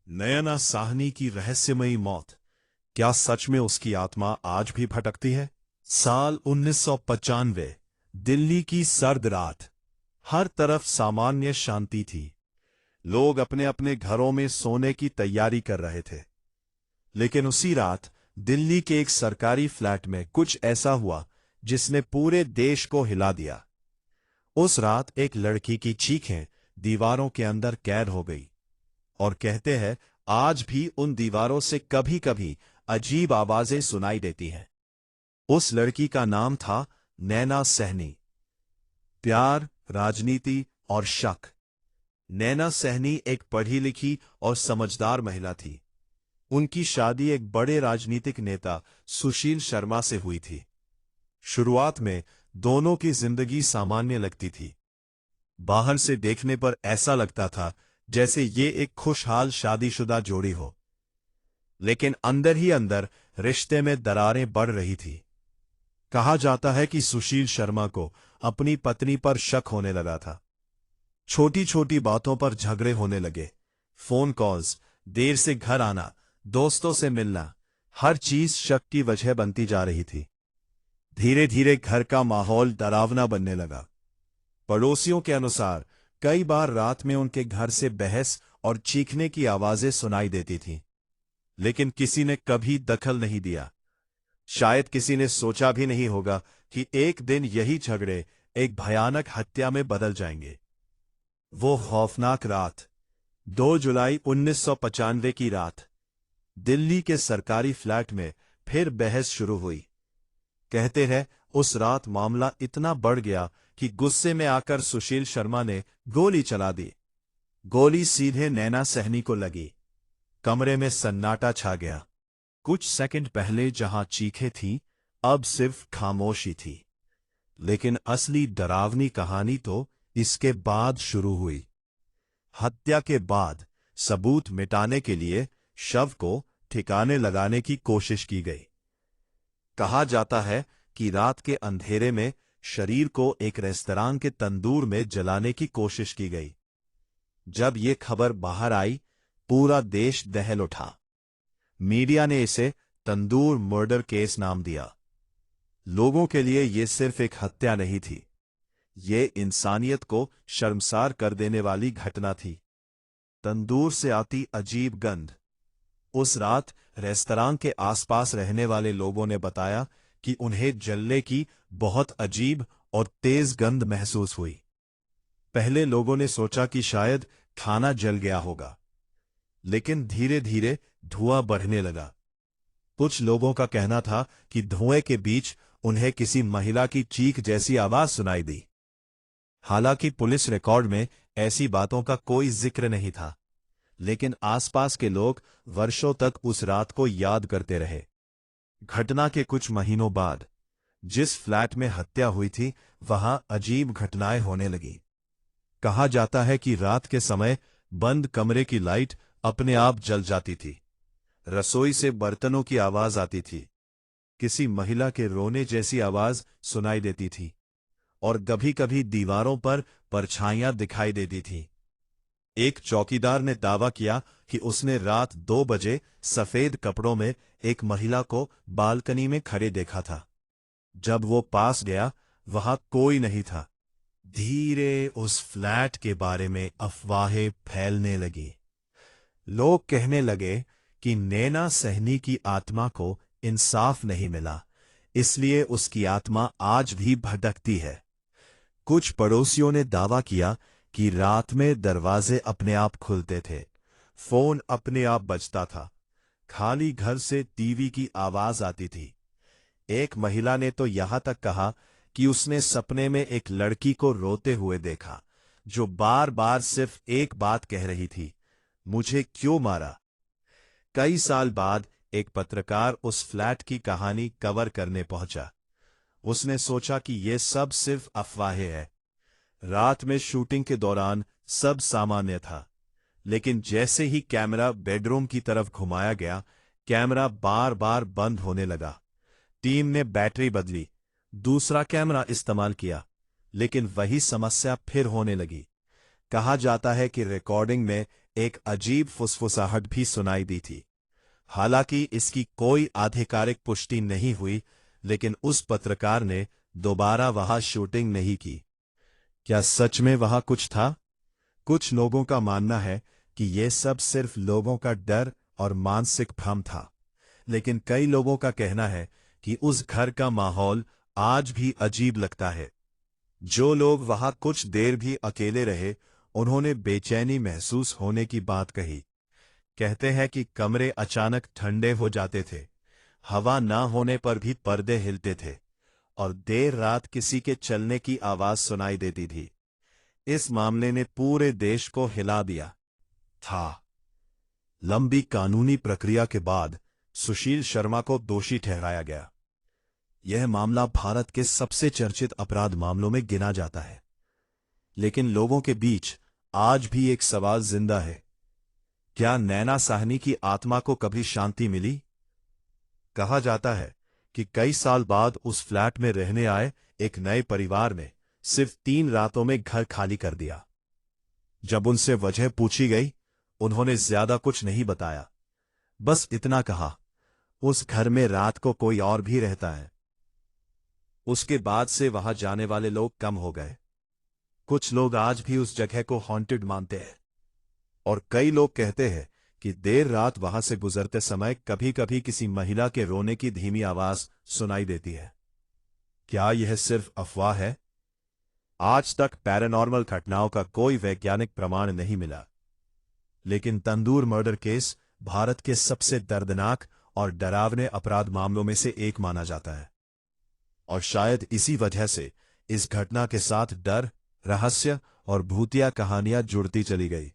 नयना साहनी की रहस्यमयी मौत, क्या सच में उसकी आत्मा आज भी भटकती है? साल 1995, दिल्ली की सर्द रात। हर तरफ सामान्य शांति थी। लोग अपने अपने घरों में सोने की तैयारी कर रहे थे। लेकिन उसी रात दिल्ली के एक सरकारी फ्लैट में कुछ ऐसा हुआ जिसने पूरे देश को हिला दिया। उस रात एक लड़की की चीखें दीवारों के अंदर कैद हो गई, और कहते हैं आज भी उन दीवारों से कभी कभी अजीब आवाजें सुनाई देती हैं। उस लड़की का नाम था नैना सहनी। प्यार, राजनीति और शक। नैना सहनी एक पढ़ी लिखी और समझदार महिला थी। उनकी शादी एक बड़े राजनीतिक नेता सुशील शर्मा से हुई थी। शुरुआत में दोनों की जिंदगी सामान्य लगती थी। बाहर से देखने पर ऐसा लगता था जैसे ये एक खुशहाल शादीशुदा जोड़ी हो। लेकिन अंदर ही अंदर रिश्ते में दरारें बढ़ रही थी। कहा जाता है कि सुशील शर्मा को अपनी पत्नी पर शक होने लगा था। छोटी छोटी बातों पर झगड़े होने लगे। फोन कॉल्स, देर से घर आना, दोस्तों से मिलना, हर चीज शक की वजह बनती जा रही थी। धीरे धीरे घर का माहौल डरावना बनने लगा। पड़ोसियों के अनुसार कई बार रात में उनके घर से बहस और चीखने की आवाजें सुनाई देती थीं। लेकिन किसी ने कभी दखल नहीं दिया। शायद किसी ने सोचा भी नहीं होगा कि एक दिन यही झगड़े एक भयानक हत्या में बदल जाएंगे। वो खौफनाक रात, 2 जुलाई 1995 की रात, दिल्ली के सरकारी फ्लैट में फिर बहस शुरू हुई। कहते हैं उस रात मामला इतना बढ़ गया कि गुस्से में आकर सुशील शर्मा ने गोली चला दी। गोली सीधे नैना सहनी को लगी। कमरे में सन्नाटा छा गया। कुछ सेकंड पहले जहां चीखें थीं, अब सिर्फ खामोशी थी। लेकिन असली डरावनी कहानी तो इसके बाद शुरू हुई। हत्या के बाद सबूत मिटाने के लिए शव को ठिकाने लगाने की कोशिश की गई। कहा जाता है कि रात के अंधेरे में शरीर को एक रेस्तरां के तंदूर में जलाने की कोशिश की गई। जब ये खबर बाहर आई, पूरा देश दहल उठा। मीडिया ने इसे तंदूर मर्डर केस नाम दिया। लोगों के लिए यह सिर्फ एक हत्या नहीं थी, ये इंसानियत को शर्मसार कर देने वाली घटना थी। तंदूर से आती अजीब गंध। उस रात रेस्तरां के आसपास रहने वाले लोगों ने बताया कि उन्हें जलने की बहुत अजीब और तेज गंध महसूस हुई। पहले लोगों ने सोचा कि शायद खाना जल गया होगा, लेकिन धीरे धीरे धुआं बढ़ने लगा। कुछ लोगों का कहना था कि धुएं के बीच उन्हें किसी महिला की चीख जैसी आवाज सुनाई दी। हालांकि पुलिस रिकॉर्ड में ऐसी बातों का कोई जिक्र नहीं था, लेकिन आसपास के लोग वर्षों तक उस रात को याद करते रहे। घटना के कुछ महीनों बाद जिस फ्लैट में हत्या हुई थी, वहां अजीब घटनाएं होने लगी। कहा जाता है कि रात के समय बंद कमरे की लाइट अपने आप जल जाती थी। रसोई से बर्तनों की आवाज आती थी। किसी महिला के रोने जैसी आवाज सुनाई देती थी, और कभी कभी दीवारों पर परछाइयां दिखाई देती थीं। एक चौकीदार ने दावा किया कि उसने रात 2 बजे सफेद कपड़ों में एक महिला को बालकनी में खड़े देखा था। जब वो पास गया, वहां कोई नहीं था। धीरे उस फ्लैट के बारे में अफवाहें फैलने लगी। लोग कहने लगे कि नैना सहनी की आत्मा को इंसाफ नहीं मिला, इसलिए उसकी आत्मा आज भी भटकती है। कुछ पड़ोसियों ने दावा किया कि रात में दरवाजे अपने आप खुलते थे, फोन अपने आप बजता था, खाली घर से टीवी की आवाज आती थी। एक महिला ने तो यहां तक कहा कि उसने सपने में एक लड़की को रोते हुए देखा, जो बार बार सिर्फ एक बात कह रही थी, मुझे क्यों मारा। कई साल बाद एक पत्रकार उस फ्लैट की कहानी कवर करने पहुंचा। उसने सोचा कि यह सब सिर्फ अफवाहें हैं। रात में शूटिंग के दौरान सब सामान्य था, लेकिन जैसे ही कैमरा बेडरूम की तरफ घुमाया गया, कैमरा बार बार बंद होने लगा। टीम ने बैटरी बदली, दूसरा कैमरा इस्तेमाल किया, लेकिन वही समस्या फिर होने लगी। कहा जाता है कि रिकॉर्डिंग में एक अजीब फुसफुसाहट भी सुनाई दी थी। हालांकि इसकी कोई आधिकारिक पुष्टि नहीं हुई, लेकिन उस पत्रकार ने दोबारा वहां शूटिंग नहीं की। क्या सच में वहां कुछ था? कुछ लोगों का मानना है कि यह सब सिर्फ लोगों का डर और मानसिक भ्रम था, लेकिन कई लोगों का कहना है कि उस घर का माहौल आज भी अजीब लगता है। जो लोग वहां कुछ देर भी अकेले रहे, उन्होंने बेचैनी महसूस होने की बात कही। कहते हैं कि कमरे अचानक ठंडे हो जाते थे, हवा ना होने पर भी पर्दे हिलते थे, और देर रात किसी के चलने की आवाज सुनाई देती थी। इस मामले ने पूरे देश को हिला दिया था। लंबी कानूनी प्रक्रिया के बाद सुशील शर्मा को दोषी ठहराया गया। यह मामला भारत के सबसे चर्चित अपराध मामलों में गिना जाता है। लेकिन लोगों के बीच आज भी एक सवाल जिंदा है। क्या नैना साहनी की आत्मा को कभी शांति मिली? कहा जाता है कि कई साल बाद उस फ्लैट में रहने आए एक नए परिवार ने सिर्फ 3 रातों में घर खाली कर दिया। जब उनसे वजह पूछी गई, उन्होंने ज्यादा कुछ नहीं बताया। बस इतना कहा, उस घर में रात को कोई और भी रहता है। उसके बाद से वहां जाने वाले लोग कम हो गए। कुछ लोग आज भी उस जगह को हॉन्टेड मानते हैं, और कई लोग कहते हैं कि देर रात वहां से गुजरते समय कभी कभी किसी महिला के रोने की धीमी आवाज सुनाई देती है। क्या यह सिर्फ अफवाह है? आज तक पैरानॉर्मल घटनाओं का कोई वैज्ञानिक प्रमाण नहीं मिला, लेकिन तंदूर मर्डर केस भारत के सबसे दर्दनाक और डरावने अपराध मामलों में से एक माना जाता है। और शायद इसी वजह से इस घटना के साथ डर, रहस्य और भूतिया कहानियां जुड़ती चली गई।